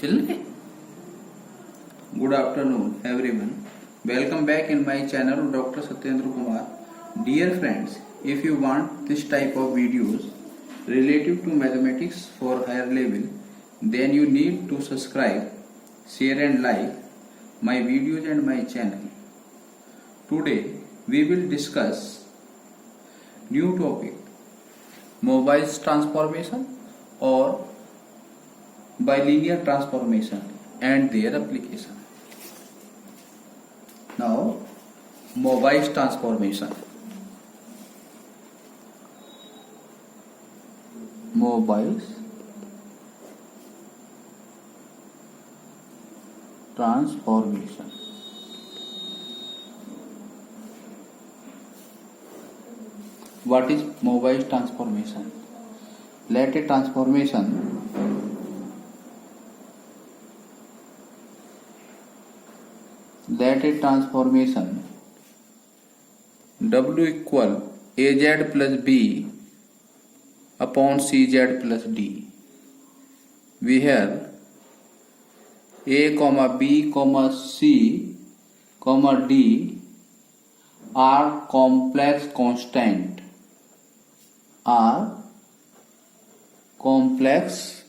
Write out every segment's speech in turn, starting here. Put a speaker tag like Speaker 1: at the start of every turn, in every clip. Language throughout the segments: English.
Speaker 1: चल रहे good afternoon everyone welcome back in my channel doctor Satyendra Kumar dear friends if you want this type of videos related to mathematics for higher level then you need to subscribe share and like my videos and my channel. Today we will discuss new topic Mobile's transformation or bilinear transformation and their application. Now Mobile's transformation. Mobile's transformation. What is Mobile's transformation? Let a transformation W equal AZ plus B upon CZ plus D. We have A, B, C, D are complex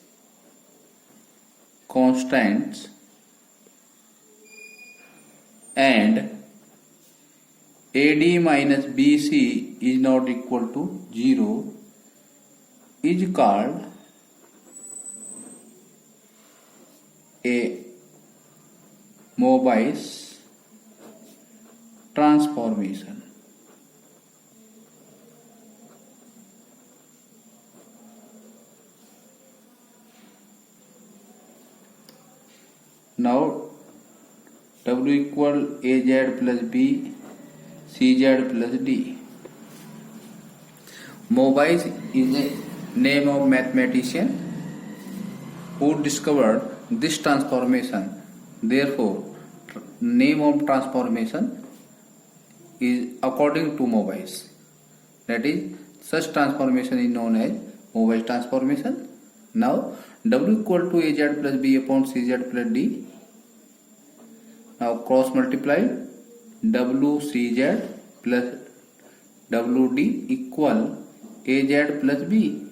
Speaker 1: constants and AD minus BC is not equal to 0 is called a Mobile's transformation. Now W equal AZ plus B CZ plus D. Mobile is a name of mathematician who discovered this transformation. Therefore, name of transformation is according to Mobile's. That is, such transformation is known as Mobile transformation. Now, W equal to AZ plus B upon CZ plus D. Now, cross multiply WCZ plus WD equal AZ plus B.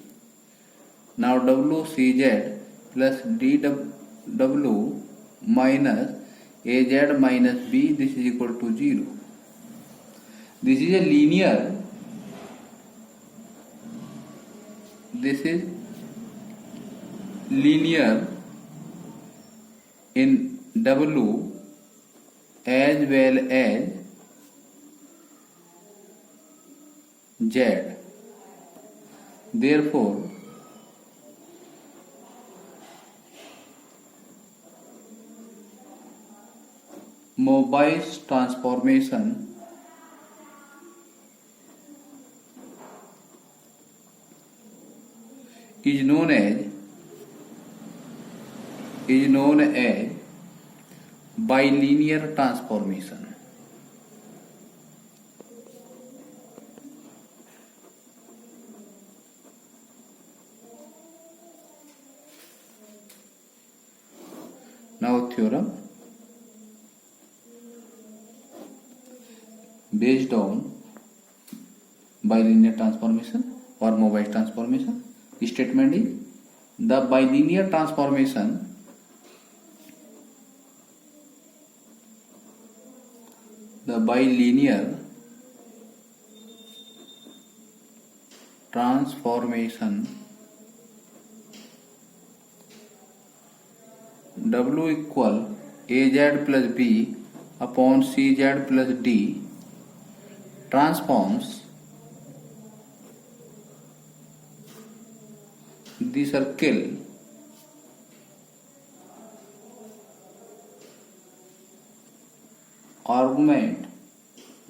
Speaker 1: Now WCZ plus DW minus AZ minus B, this is equal to 0. This is a linear. This is linear in W as well as Z. Therefore, Mobile's transformation is known as bilinear transformation. Now theorem based on bilinear transformation or Mobile transformation. Statement is the bilinear transformation W equal AZ plus B upon CZ plus D transforms the circle argument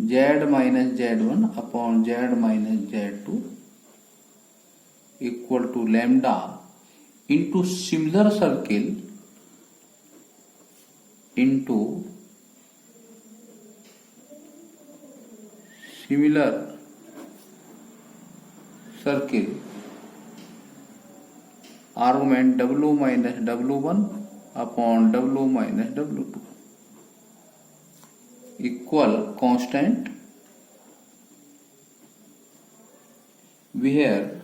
Speaker 1: Z minus Z1 upon Z minus Z2 equal to lambda into similar circle argument W minus W1 upon W minus W2 equal constant where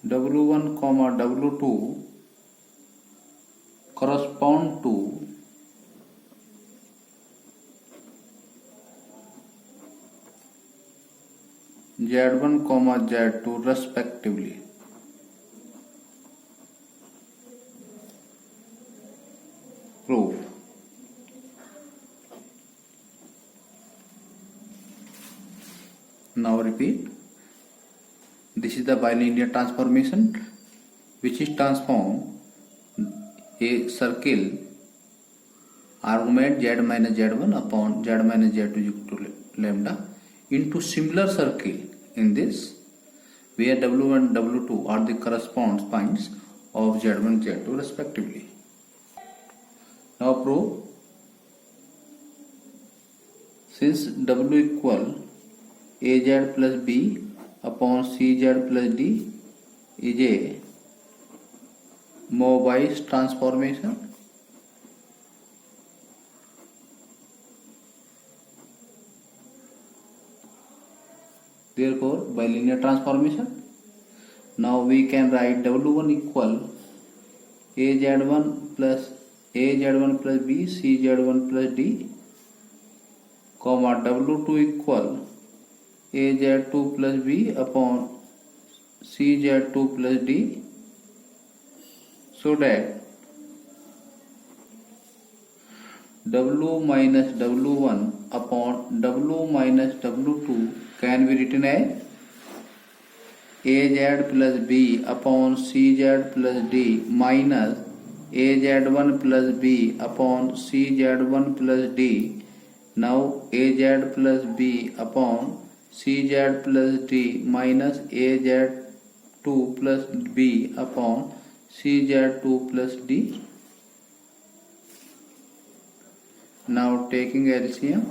Speaker 1: W1 comma W2 correspond to Z1 comma Z2 respectively. Proof. Now repeat. This is the bilinear transformation which is transform a circle argument Z minus Z1 upon Z minus Z2 equal to lambda into similar circle in this where W1 and W2 are the corresponding points of Z1 and Z2 respectively. Now prove. Since W equal AZ plus B upon CZ plus D is a Mobius transformation, therefore bilinear transformation. Now we can write W1 equal AZ1 plus B CZ1 plus D, comma W2 equal AZ2 plus B upon CZ2 plus D, so that W minus W1 upon W minus W2 can be written as AZ plus B upon CZ plus D minus AZ1 plus B upon CZ1 plus D. Now AZ plus B upon CZ plus D minus AZ2 plus B upon CZ2 plus D. Now taking LCM,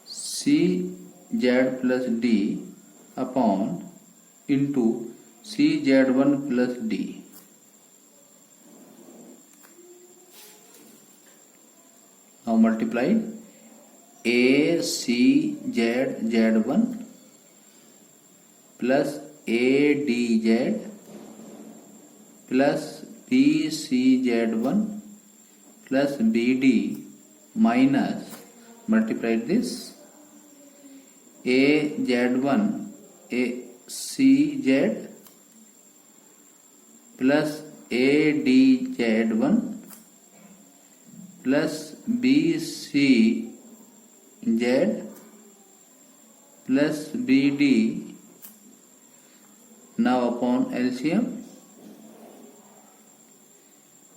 Speaker 1: CZ plus D upon into CZ1 plus D. Now multiply ACZ1 plus ADZ plus BCZ1 plus BD minus, multiply this, AZ1 ACZ plus ADZ1 plus BCZ plus BD. Now upon LCM,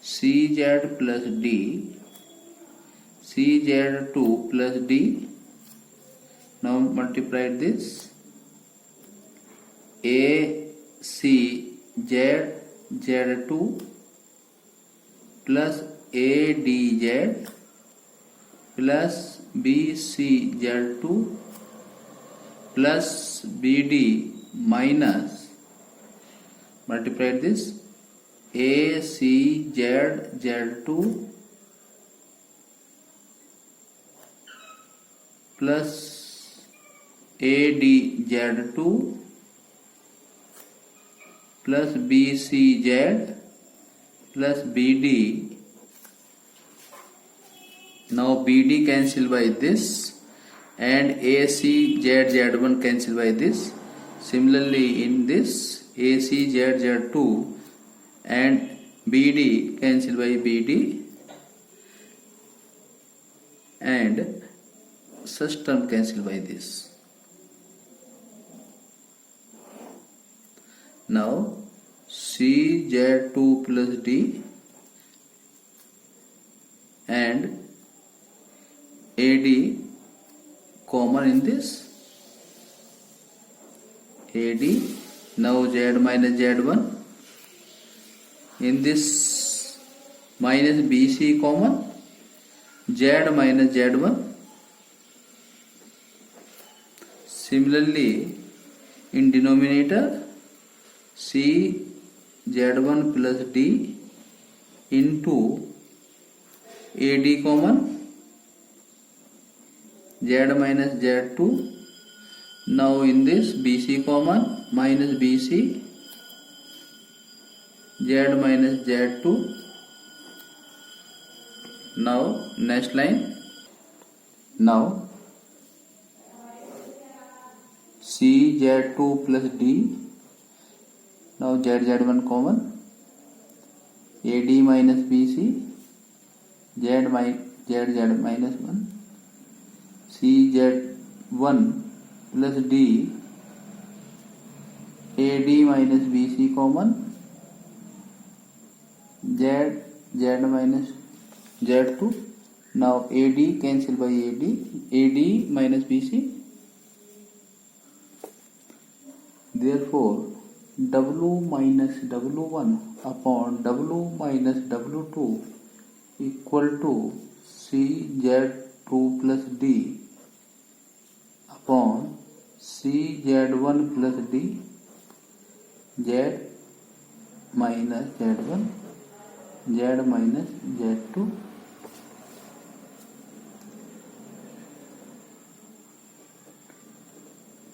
Speaker 1: CZ plus D, CZ2 plus D. Now multiply this, ACZ2 plus ADZ plus BCZ2 plus BD minus, multiply this, ACZ2 plus ADZ2 plus BCZ plus BD. Now BD cancel by this and ACZZ1 cancel by this. Similarly in this ACZZ2 and BD cancel by BD and such term cancel by this. Now CZ2 plus D and AD common in this, AD. Now Z minus Z1 in this minus BC common, Z minus Z1. Similarly in denominator C Z1 plus D into AD common Z minus Z2. Now in this BC common minus BC Z minus Z2. Now next line. Now C Z2 plus D. Now Z1 common. AD minus BC Z minus 1. C Z1 plus D. AD minus BC common. Z minus Z2. Now AD cancel by AD minus BC. Therefore W minus W1 upon W minus W2 equal to CZ2 plus D upon CZ1 plus D Z minus Z1 Z minus Z2.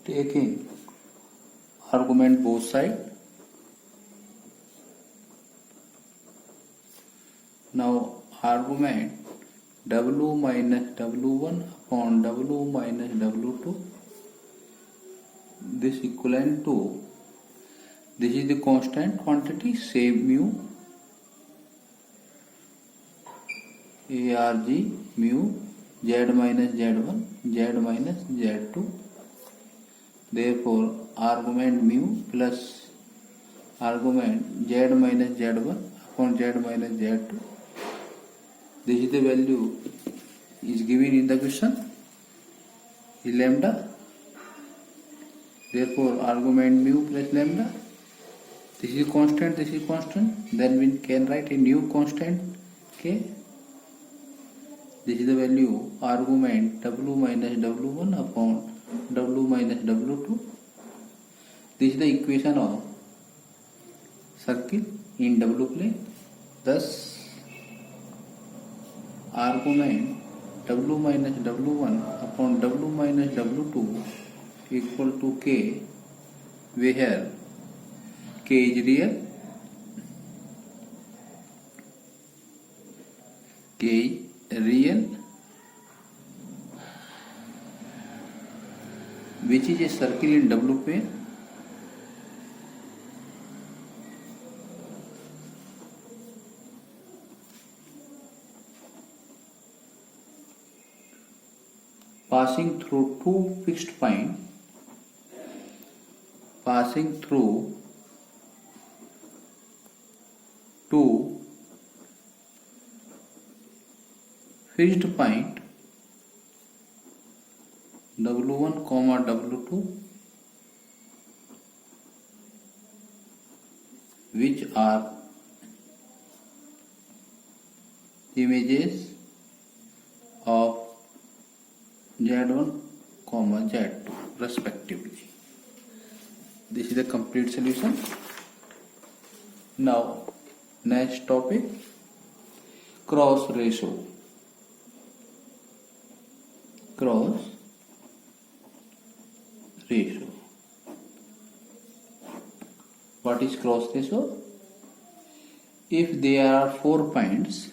Speaker 1: Taking argument both sides. Now argument W minus W1 upon W minus W2. This equivalent to, this is the constant quantity, say mu ARG mu Z minus Z1 Z minus Z2. Therefore argument mu plus argument Z minus Z1 upon Z minus Z2. This is the value is given in the question, is lambda. Therefore argument mu plus lambda. This is constant, this is constant. Then we can write a new constant k. This is the value argument W minus W1 upon W minus W2. This is the equation of circle in W plane. Thus argument W minus W1 upon W minus W2 equal to K, where K is real, K is real, which is a circle in W plane. Passing through two fixed points, passing through two fixed point W1 comma W2, which are images of Z1 comma Z2 respectively. This is the complete solution. Now next topic, cross ratio. Cross ratio. What is cross ratio? If there are 4 points,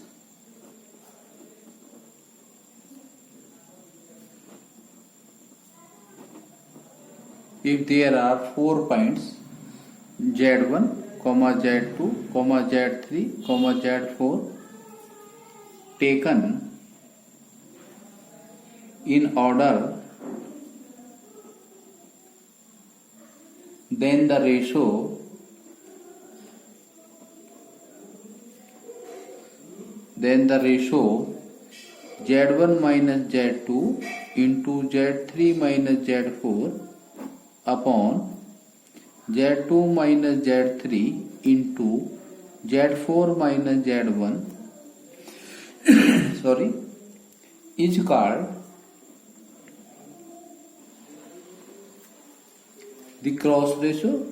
Speaker 1: Z1 comma Z2 comma Z3 comma Z4 taken in order, then the ratio Z1 minus Z2 into Z3 minus Z4 upon Z2 minus Z3 into Z4 minus Z1 is called the cross ratio.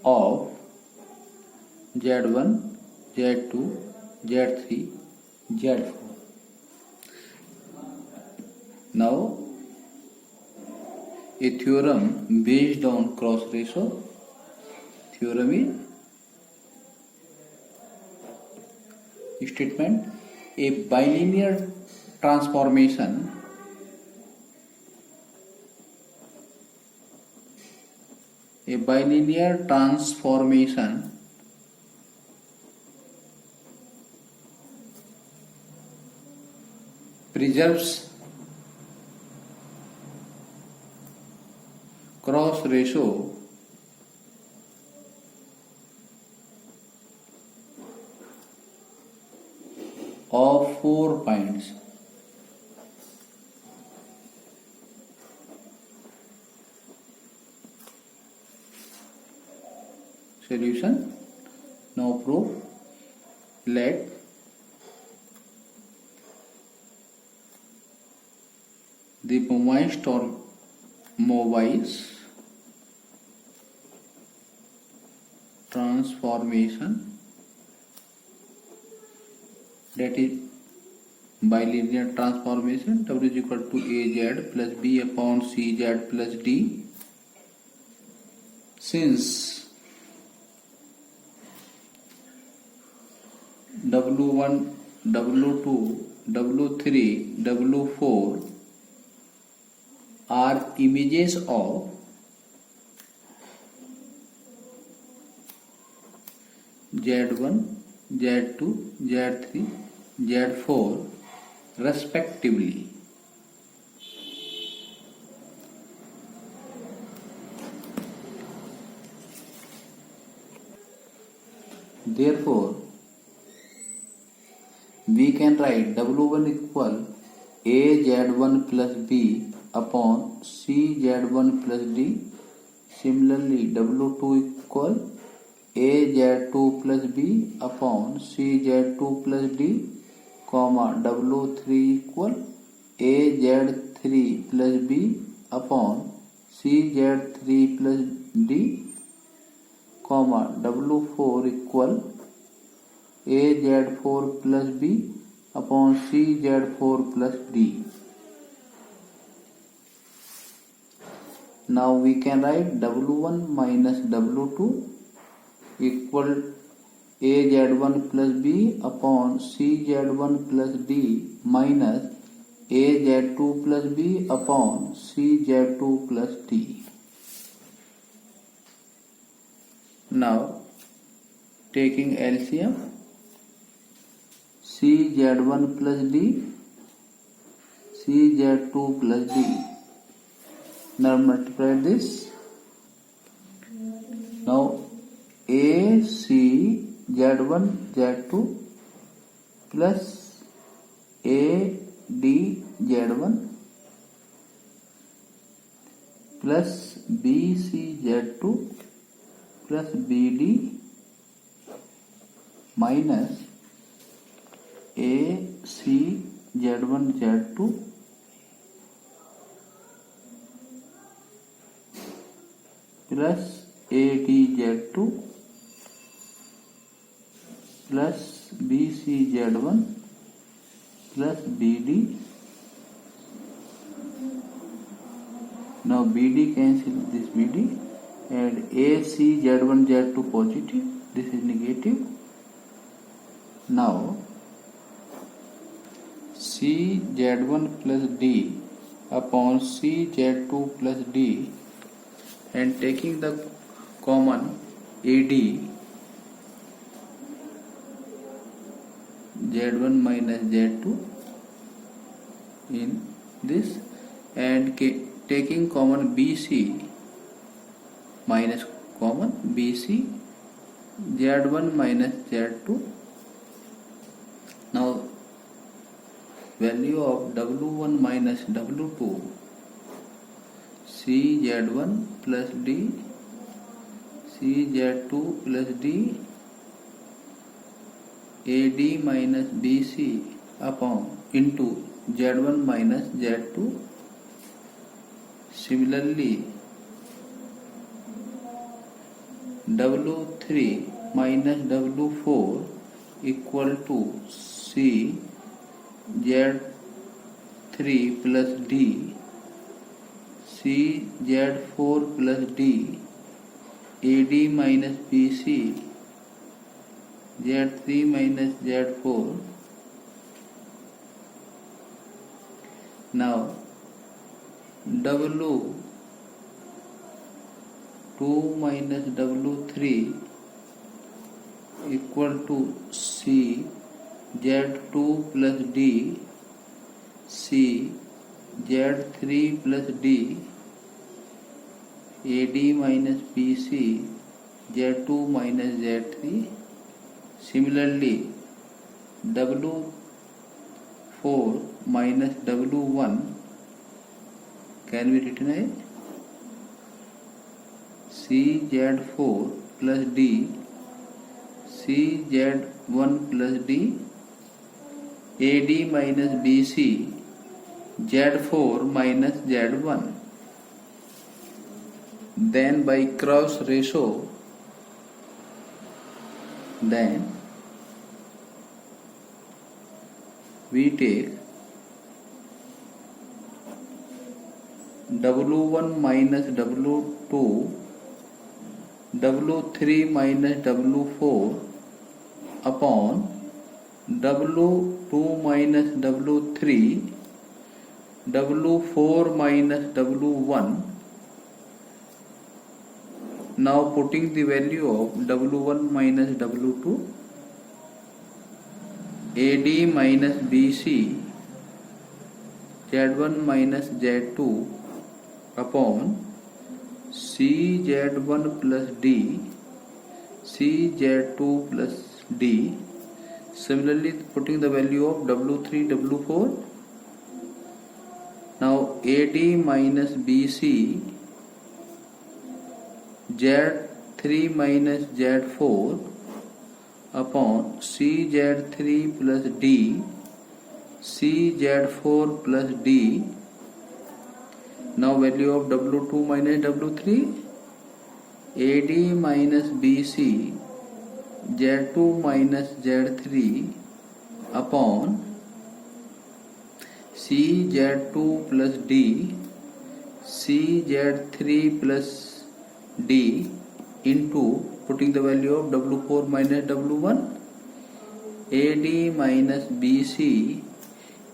Speaker 1: of Z1, Z2, Z3, Z4. Now, a theorem based on cross ratio. Theorem is statement: a bilinear transformation preserves cross ratio of 4 points. Solution. Now proof. Let the moist or Mobius transformation, that is bilinear transformation, W is equal to AZ plus B upon CZ plus D, since W1, W2, W3, W4 are images of Z1, Z2, Z3, Z4 respectively. Therefore, we can write W1 equal AZ1 plus B upon CZ1 plus D. Similarly, W2 equal AZ2 plus B upon CZ2 plus D, comma W3 equal AZ3 plus B upon CZ3 plus D, comma W4 equal AZ4 plus B upon CZ4 plus D. Now we can write W1 minus W2 equal AZ1 plus B upon CZ1 plus D minus AZ2 plus B upon CZ2 plus D. Now taking LCM, CZ1 plus D, CZ2 plus D. Now multiply this. Now AC Z1 Z2 plus AD Z1 plus BC Z2 plus BD minus AC Z1 Z2 plus AD Z2 plus BC Z1 plus BD. Now BD cancel this BD and AC Z1 Z2 positive, this is negative. Now C Z1 plus D upon C Z2 plus D, and taking the common AD Z1 minus Z2 in this, and taking common BC minus common BC Z1 minus Z2. Now value of W1 minus W2, CZ1 plus D, CZ2 plus D, AD minus BC upon into Z1 minus Z2. Similarly, W3 minus W4 equal to C Z3 plus D C Z4 plus D AD minus BC Z3 minus Z4. Now W2 minus W3 equal to C Z2 plus D C Z3 plus D AD minus BC Z2 minus Z3. Similarly, W4 minus W1 can be written as CZ4 plus D CZ1 plus D AD minus BC Z4 minus Z1. Then by cross ratio, then we take W1 minus W2 W3 minus W4 upon W2 minus W3 W4 minus W1. Now putting the value of W1 minus W2 AD minus BC Z1 minus Z2 upon CZ1 plus D CZ2 plus D. Similarly, putting the value of W3 W4. Now AD minus BC Z3 minus Z4 upon CZ3 plus D CZ4 plus D. Now value of W2 minus W3 AD minus BC Z2 minus Z3 upon CZ2 plus D CZ3 plus D into putting the value of W4 minus W1 AD minus BC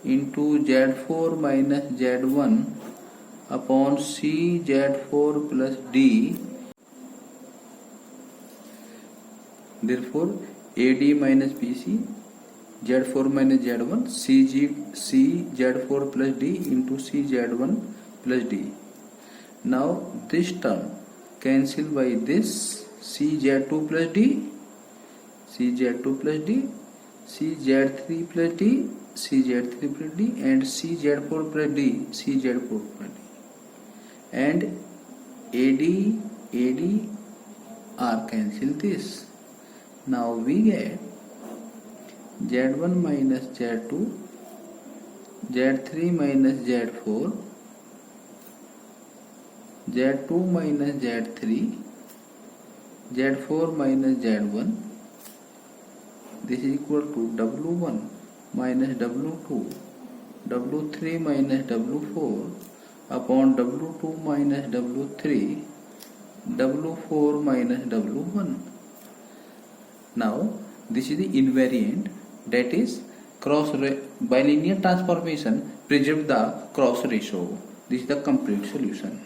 Speaker 1: into Z4 minus Z1 upon CZ4 plus D. Therefore AD minus BC Z4 minus Z1 CZ4 plus D into CZ1 plus D. Now this term cancel by this CZ2 plus D CZ2 plus D CZ3 plus D CZ3 plus D and CZ4 plus D CZ4 plus D and AD are cancel this. Now we get Z1 minus Z2 Z3 minus Z4 Z2 minus Z3 Z4 minus Z1. This is equal to W1 minus W2 W3 minus W4 upon W2 minus W3 W4 minus W1. Now this is the invariant, that is bilinear transformation preserve the cross ratio. This is the complete solution.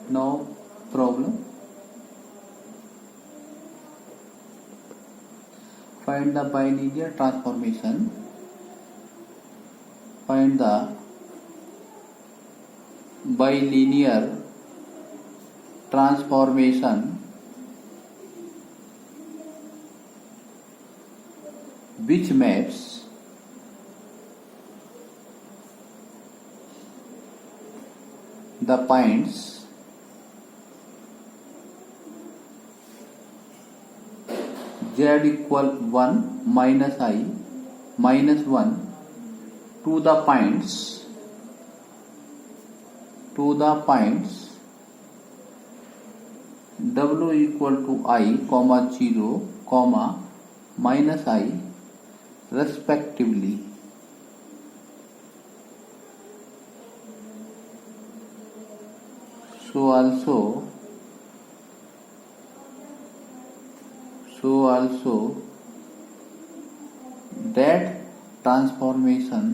Speaker 1: Now problem. Find the bilinear transformation. Find the bilinear transformation which maps the points z equal 1 minus I minus 1 to the points W equal to I comma 0 comma minus I respectively. So also that transformation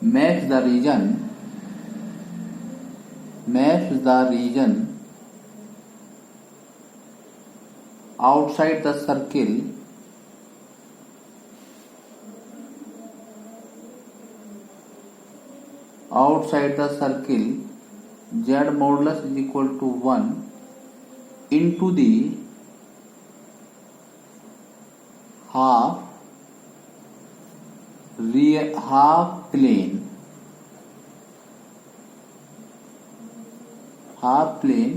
Speaker 1: maps the region outside the circle z modulus is equal to 1 into the half plane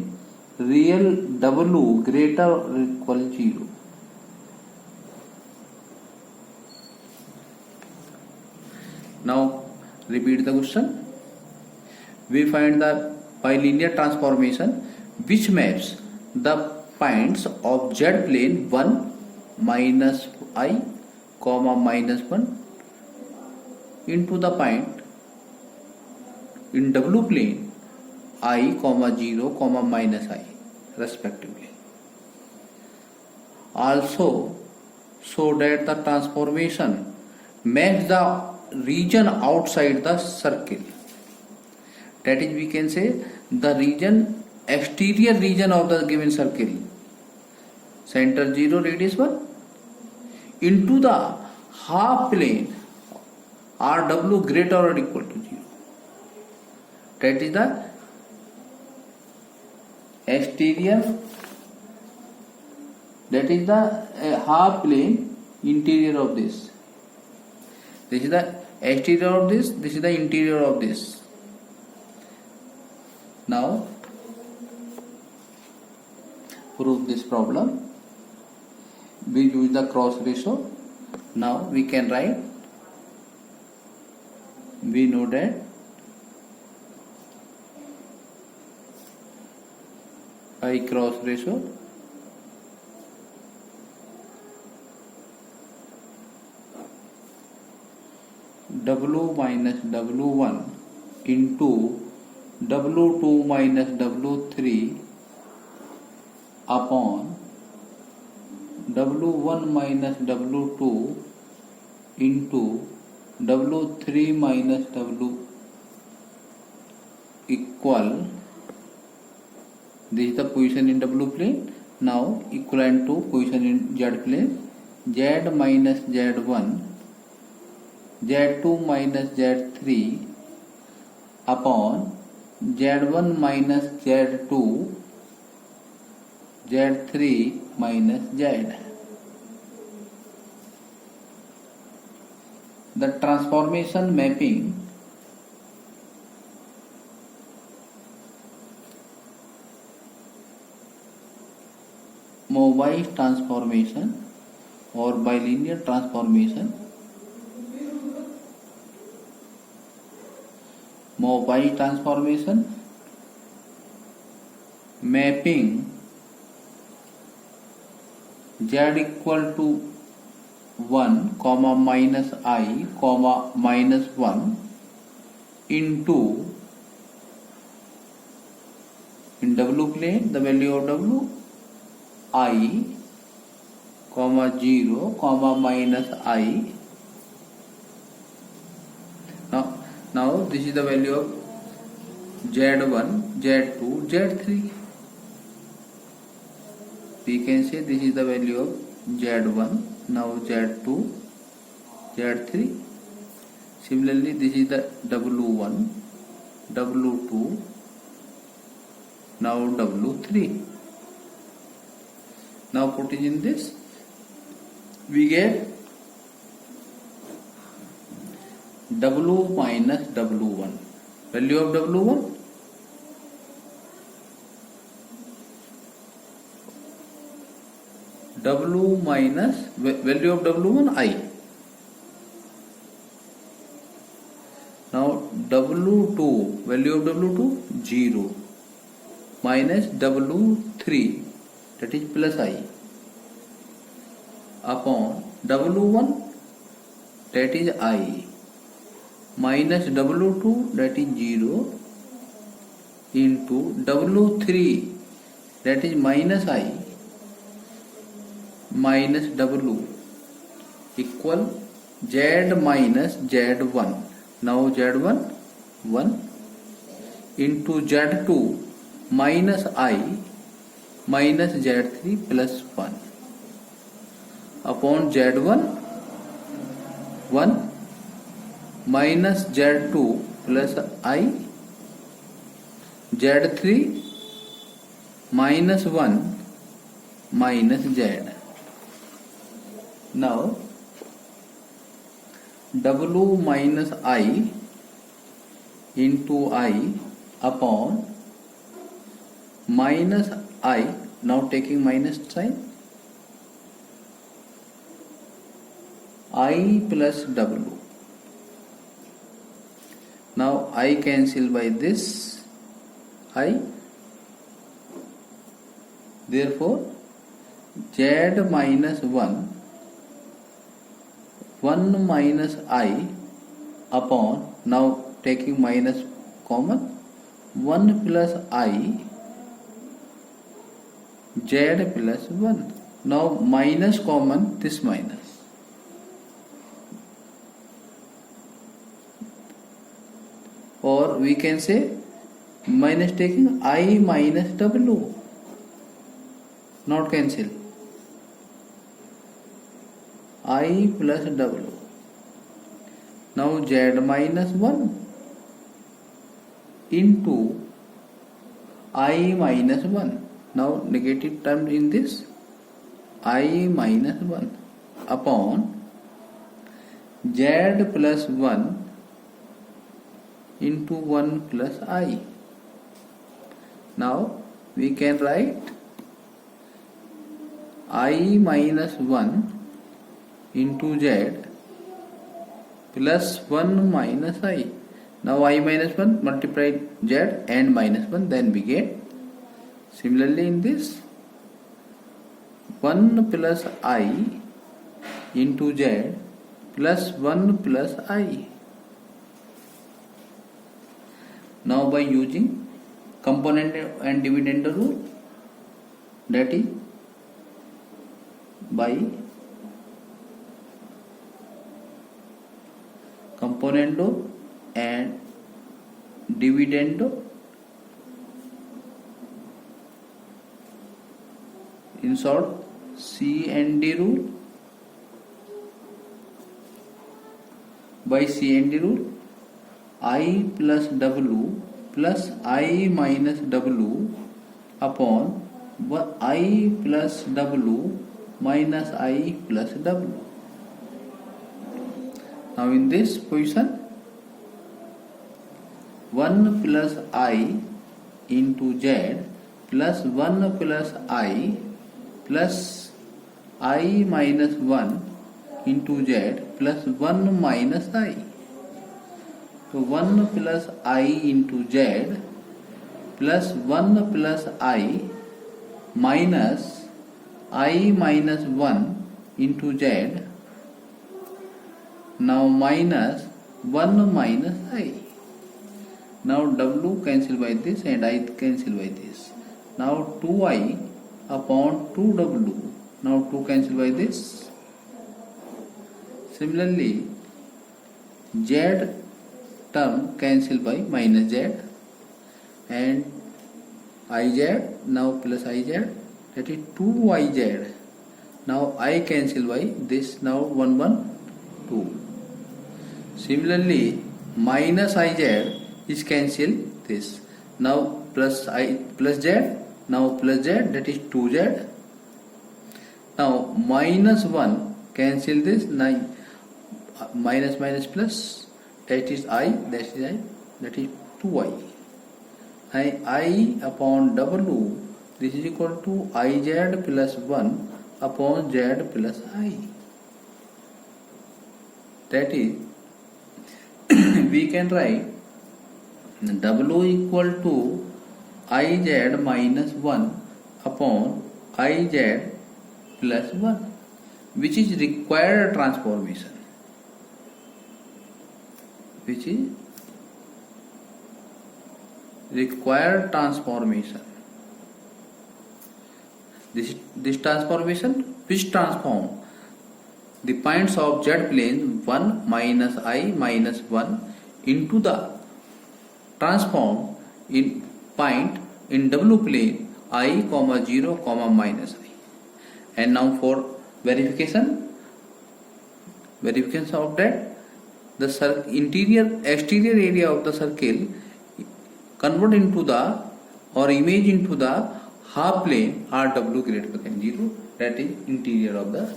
Speaker 1: real W greater or equal 0. Now repeat the question. We find the bilinear transformation which maps the points of z plane 1 minus I comma minus 1 into the point in W plane I comma 0 comma minus I respectively. Also so that the transformation maps the region outside the circle. That is, we can say the exterior region of the given circle, center 0, radius 1, into the half plane RW greater or equal to 0. That is the exterior, that is the half plane interior of this. This is the exterior of this, this is the interior of this. Now prove this problem. We use the cross ratio. Now we can write, we know that I cross ratio W minus W1 into W2 minus W3 upon W1 minus W2 into W3 minus W equal, this is the position in W plane. Now equivalent to position in Z plane, Z minus Z1, Z2 minus Z3 upon Z1 minus Z2, Z3 minus Z. The transformation mapping Mobius transformation or bilinear transformation, Mobius transformation mapping z equal to 1 comma minus I comma minus 1 into, in W plane the value of W I comma 0 comma minus I. Now this is the value of Z1, Z2, Z3. We can say this is the value of Z1, now Z2, Z3. Similarly, this is the W1, W2, now W3. Now put it in this, we get W minus W1. Value of W1, W minus value of W1 I. W2, value of W2 0, minus W3, that is plus I, upon W1, that is I, minus W2, that is 0, into W3, that is minus I, minus W, equal Z minus Z1. Now Z1 1 into Z2 minus I minus Z3 plus 1 upon Z1 1 minus Z2 plus I, Z3 minus 1 minus Z. Now W minus I into I upon minus I, now taking minus sign, I plus W. Now I cancel by this I, therefore Z minus 1 minus I upon, now taking minus common, 1 plus I Z plus 1. Now minus common, this minus. Or we can say minus taking I minus W, not cancel. I plus W. Now Z minus 1 into I minus 1. Now negative term in this, I minus 1 upon Z plus 1 into 1 plus I. Now we can write I minus 1 into Z plus 1 minus I. Now I minus 1 multiplied Z and minus 1, then we get. Similarly in this, 1 plus I into Z plus 1 plus I. Now by using component and dividend rule, that is by componendo and dividendo, in short C and D rule. By C and D rule, I plus W plus I minus W upon I plus W minus I plus W. Now in this position, 1 plus I into Z plus 1 plus I plus I minus 1 into Z plus 1 minus I. So 1 plus I into Z plus 1 plus I minus I minus 1 into Z. Now minus 1 minus I. Now W cancel by this and I cancel by this. Now 2I upon 2W. Now 2 cancel by this. Similarly, Z term cancel by minus Z and IZ, now plus IZ, that is 2IZ. Now I cancel by this, now 1 1 2. Similarly, minus IZ is cancel this. Now plus I plus Z, now plus Z, that is 2Z. Now minus 1 cancel this, 9 minus minus plus, that is I, that is I, that is 2I. I upon W, this is equal to IZ plus 1 upon Z plus I. That is, we can write W equal to Iz minus 1 upon Iz plus 1, which is required transformation. Which is required transformation. This transformation which transform the points of Z plane 1 minus I minus 1 into the transform in point in W plane I comma 0 comma minus I. And now for verification of that, the exterior area of the circle convert into the or image into the half plane RW greater than 0, that is interior of the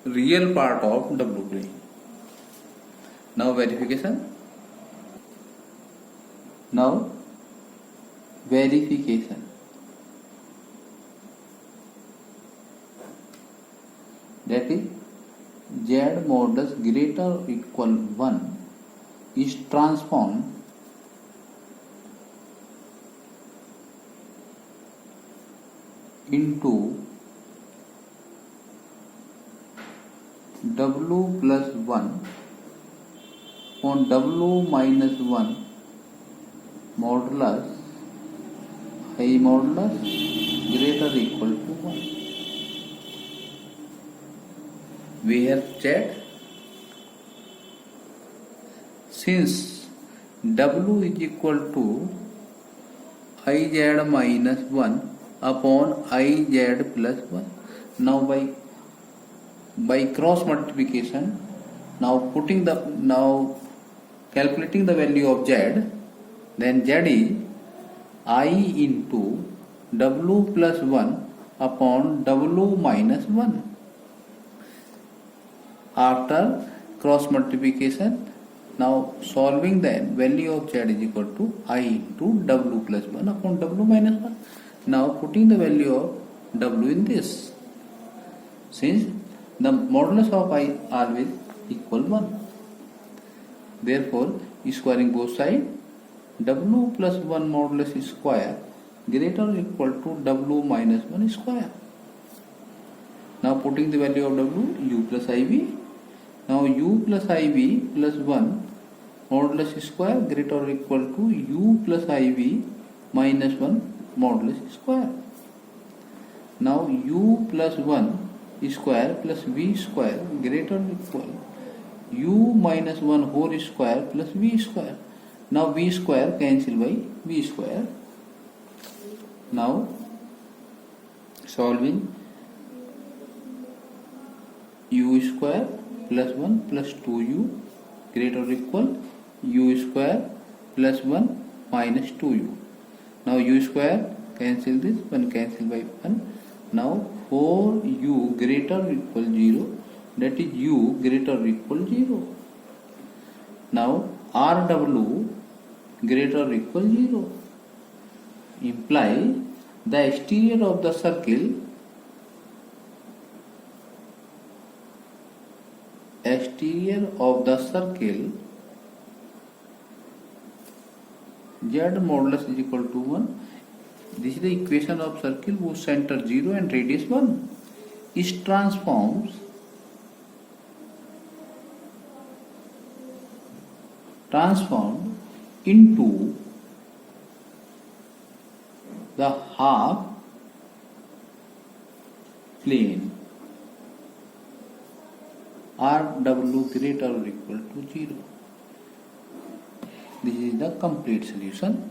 Speaker 1: real part of W plane. Now verification. That is Z modulus greater or equal 1 is transformed into W plus 1 on W minus 1 modulus I modulus greater or equal to 1. We have checked, since W is equal to Iz minus 1 upon Iz plus 1. Now by cross multiplication, now calculating the value of Z, then Z is I into W plus 1 upon W minus 1. After cross multiplication, now solving, then value of Z is equal to I into W plus 1 upon W minus 1. Now putting the value of W in this, since the modulus of I always equal 1. Therefore, squaring both sides, W plus 1 modulus square greater or equal to W minus 1 square. Now putting the value of W, U plus IB. Now U plus IB plus 1 modulus square greater or equal to U plus IB minus 1 modulus square. Now U plus 1 square plus V square greater or equal U minus 1 whole square plus V square. Now V square cancel by V square. Now solving, U square plus 1 plus 2U greater or equal U square plus 1 minus 2U. Now U square cancel this, 1 cancel by 1. Now 4U greater or equal 0, that is U greater or equal 0. Now RW greater or equal 0, imply the exterior of the circle Z modulus is equal to 1. This is the equation of circle whose center 0 and radius 1 is transformed into the half plane RW greater or equal to 0. This is the complete solution.